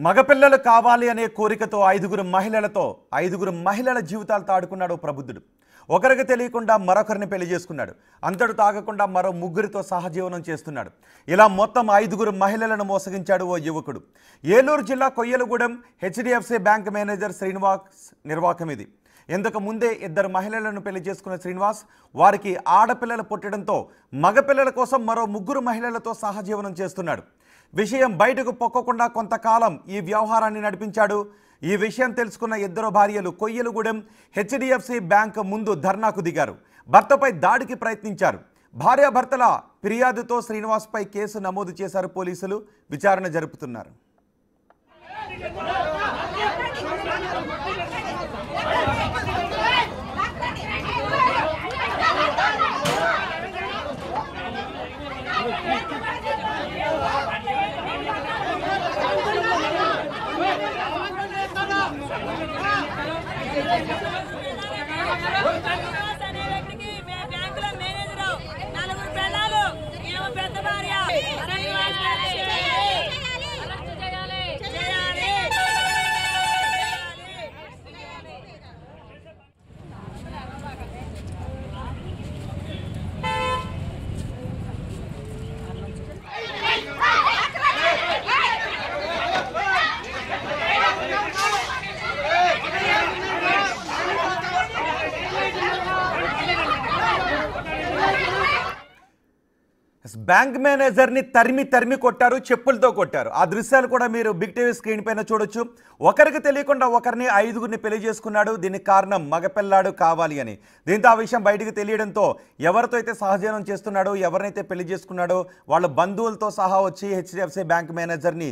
మగపిల్లలు కావాలి అనే కోరికతో ఐదుగురు మహిళల జీవితాలతో ఆడుకున్నాడు ప్రబుద్ధుడు. ఒకరికి తెలియకుండా మరొకరిని పెళ్లి చేసుకున్నాడు. అంతటి తాగకుండా మరో ముగ్గురితో సహజీవనం చేస్తున్నాడు. ఇలా మొత్తం 5 మహిళలను మోసగించాడు ఓ యువకుడు. ఏలూరు జిల్లా Koyyalagudem HDFC bank manager Srinivas నిర్వాకం ఇది. ఇంతకు ముందే 2 మహిళలను పెళ్లి చేసుకున్న శ్రీనివాస్ వారికి ఆడపిల్లలు పుట్టడంతో మగపిల్లల కోసం మరో 3 మహిళలతో సహజీవనం చేస్తున్నాడు. విషయం బయటకు పొక్కకుండా కొంతకాలం ఈ వ్యవహారాన్ని నడిపించాడు. ఈ విషయం తెలుసుకున్న 2 భార్యలు కొయ్యలగూడెం HDFC బ్యాంక్ ముందు ధర్నాకు దిగారు. భర్తపై దాడికి ప్రయత్నించారు. భార్యాభర్తల ఫిర్యాదుతో శ్రీనివాస్పై కేసు నమోదు చేశారు పోలీసులు. విచారణ జరుపుతున్నారు. బ్యాంక్ మేనేజర్ని తరిమి కొట్టారు, చెప్పులతో కొట్టారు. ఆ దృశ్యాలు కూడా మీరు బిగ్ టీవీ స్క్రీన్ పైన చూడొచ్చు. ఒకరికి తెలియకుండా ఒకరిని 5గురిని పెళ్లి చేసుకున్నాడు. దీనికి కారణం మగపిల్లాడు కావాలి అని. దీంతో ఆ విషయం బయటికి తెలియడంతో ఎవరితో అయితే సహజీవనం చేస్తున్నాడో, ఎవరినైతే పెళ్లి చేసుకున్నాడో వాళ్ళ బంధువులతో సహా వచ్చి HDFC బ్యాంక్ మేనేజర్ని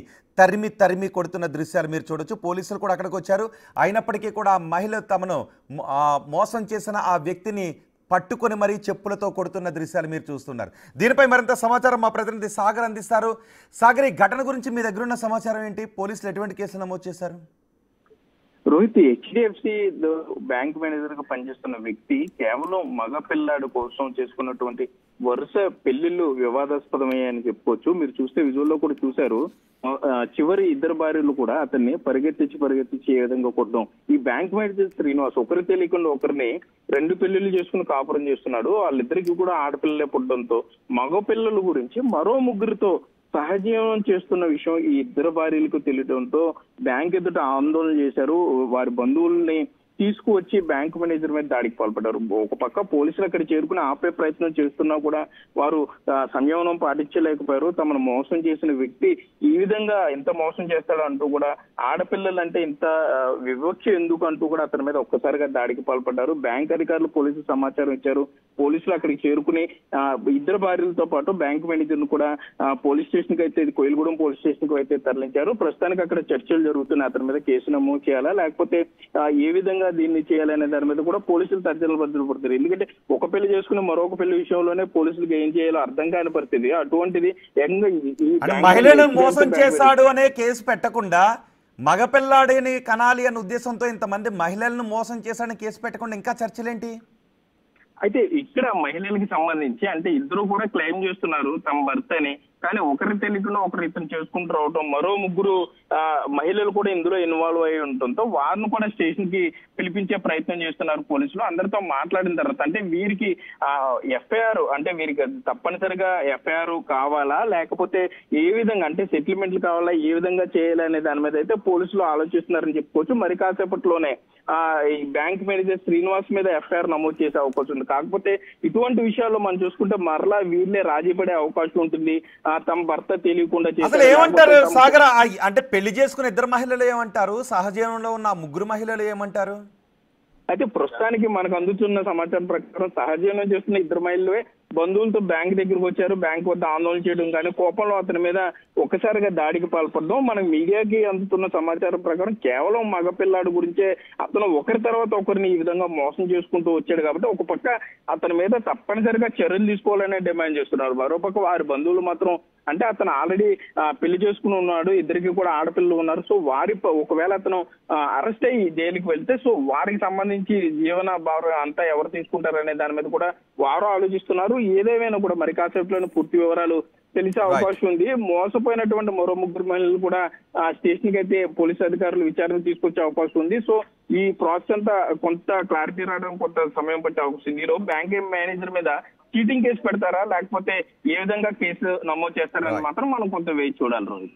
తరిమి కొడుతున్న దృశ్యాలు మీరు చూడొచ్చు. పోలీసులు కూడా అక్కడికి వచ్చారు. అయినప్పటికీ కూడా ఆ మహిళ తమను మోసం చేసిన ఆ వ్యక్తిని పట్టుకొని మరీ చెప్పులతో కొడుతున్న దృశ్యాలు మీరు చూస్తున్నారు. దీనిపై మరింత సమాచారం మా ప్రతినిధి సాగర్ అందిస్తారు. సాగర్, ఈ ఘటన గురించి మీ దగ్గర ఉన్న సమాచారం ఏంటి? పోలీసులు ఎటువంటి కేసులు నమోదు చేశారు? రోహిత్, HDFC బ్యాంక్ మేనేజర్ గా పనిచేస్తున్న వ్యక్తి కేవలం మగ పిల్లాడు కోసం చేసుకున్నటువంటి వరుస పెళ్లిళ్లు వివాదాస్పదమయ్యాయని చెప్పుకోవచ్చు. మీరు చూస్తే విజువల్లో కూడా చూశారు. చివరి 2 భార్యలు కూడా అతన్ని పరిగెత్తించి ఏ విధంగా కొట్టడం. ఈ బ్యాంక్ మేనేజర్ శ్రీనివాస్ ఒకరి తెలియకుండా ఒకరిని 2 పెళ్లిళ్లు చేసుకుని కాపురం చేస్తున్నాడు. వాళ్ళిద్దరికి కూడా ఆడపిల్లలే పుట్టడంతో మగ పిల్లల గురించి మరో 3 సహజీవనం చేస్తున్న విషయం ఈ 2 భార్యలకు తెలియడంతో బ్యాంక్ ఎదుట ఆందోళన చేశారు. వారి బంధువుల్ని తీసుకువచ్చి బ్యాంక్ మేనేజర్ మీద దాడికి పాల్పడ్డారు. ఒక పక్క పోలీసులు అక్కడ చేరుకుని ఆపే ప్రయత్నం చేస్తున్నా కూడా వారు సంయమనం పాటించలేకపోయారు. తమను మోసం చేసిన వ్యక్తి ఈ విధంగా ఇంత మోసం చేస్తాడు అంటూ కూడా, ఆడపిల్లలంటే ఇంత వివక్ష ఎందుకు అంటూ కూడా అతని మీద ఒక్కసారిగా దాడికి పాల్పడ్డారు. బ్యాంక్ అధికారులు పోలీసులు సమాచారం ఇచ్చారు. పోలీసులు అక్కడికి చేరుకుని 2 భార్యలతో పాటు బ్యాంక్ మేనేజర్ ను కూడా పోలీస్ స్టేషన్ కి అయితే, కొయ్యలగూడెం పోలీస్ స్టేషన్ కు అయితే తరలించారు. ప్రస్తుతానికి అక్కడ చర్చలు జరుగుతున్నాయి. అతని మీద కేసు నమోదు చేయాలా లేకపోతే ఏ విధంగా దీన్ని చేయాలనే దాని మీద కూడా పోలీసులు తర్జనలు బద్దలు పడతారు. ఎందుకంటే ఒక పెళ్లి చేసుకుని మరొక పెళ్లి విషయంలోనే పోలీసులకు ఏం చేయాలో అర్థం కాని పరిస్థితి. అటువంటిది మహిళలను మోసం చేశాడు అనే కేసు పెట్టకుండా మగపిల్లాడిని కనాలి అనే ఉద్దేశంతో ఇంతమంది మహిళలను మోసం చేశాడని కేసు పెట్టకుండా ఇంకా చర్చలేంటి? అయితే ఇక్కడ మహిళలకు సంబంధించి అంటే ఇద్దరు కూడా క్లెయిమ్ చేస్తున్నారు తమ భర్తని. కానీ ఒకరి తెలియకుండా ఒకరు ఇతను చేసుకుంటూ రావటం, మరో 3 మహిళలు కూడా ఇందులో ఇన్వాల్వ్ అయి ఉండటంతో వారిని కూడా స్టేషన్ కి పిలిపించే ప్రయత్నం చేస్తున్నారు పోలీసులు. అందరితో మాట్లాడిన తర్వాత అంటే వీరికి FIR అంటే వీరికి తప్పనిసరిగా FIR కావాలా లేకపోతే ఏ విధంగా అంటే సెటిల్మెంట్లు కావాలా, ఏ విధంగా చేయాలనే దాని మీద అయితే పోలీసులు ఆలోచిస్తున్నారని చెప్పుకోవచ్చు. మరి కాసేపట్లోనే ఈ బ్యాంక్ మేనేజర్ శ్రీనివాస్ మీద FIR నమోదు చేసే అవకాశం ఉంది. కాకపోతే ఇటువంటి విషయాల్లో మనం చూసుకుంటే మరలా వీళ్ళే రాజీ పడే అవకాశం ఉంటుంది. తమ భర్త తెలియకుండా అసలు ఏమంటారు సాగర్? అంటే పెళ్లి చేసుకున్న 2 మహిళలు ఏమంటారు? సహజీవనంలో ఉన్న 3 మహిళలు ఏమంటారు? అయితే ప్రస్తుతానికి మనకు అందుతున్న సమాచారం ప్రకారం సహజీవనం చేస్తున్న 2 మహిళలే బంధువులతో బ్యాంక్ దగ్గరకు వచ్చారు. బ్యాంక్ వద్ద ఆందోళన చేయడం కానీ కోపంలో అతని మీద ఒక్కసారిగా దాడికి పాల్పడడం. మనకు మీడియాకి అందుతున్న సమాచారం ప్రకారం కేవలం మగపిల్లాడు గురించే అతను ఒకరి తర్వాత ఒకరిని ఈ విధంగా మోసం చేసుకుంటూ వచ్చాడు. కాబట్టి ఒక పక్క అతని మీద తప్పనిసరిగా చర్యలు తీసుకోవాలనే డిమాండ్ చేస్తున్నారు. మరోపక్క వారి బంధువులు మాత్రం అంటే అతను ఆల్రెడీ పెళ్లి చేసుకుని ఉన్నాడు, 2 కూడా ఆడపిల్లలు ఉన్నారు. సో వారి ఒకవేళ అతను అరెస్ట్ అయ్యి జైలుకి వెళ్తే సో వారికి సంబంధించి జీవన భారం అంతా ఎవరు తీసుకుంటారనే దాని మీద కూడా వారు ఆలోచిస్తున్నారు. ఏదేమైనా కూడా మరి కాసేపులోని పూర్తి వివరాలు తెలిసే అవకాశం ఉంది. మోసపోయినటువంటి మరో 3 మహిళలు కూడా స్టేషన్ కి అయితే పోలీసు అధికారులు విచారణ తీసుకొచ్చే అవకాశం ఉంది. సో ఈ ప్రాసెస్ అంతా కొంత క్లారిటీ రావడం కొంత సమయం పట్టే అవకాశం ఉంది. ఈరోజు బ్యాంక్ మేనేజర్ మీద చీటింగ్ కేసు పెడతారా లేకపోతే ఏ విధంగా కేసు నమోదు చేస్తారని మాత్రం మనం కొంత వేచి చూడాలి రోజు.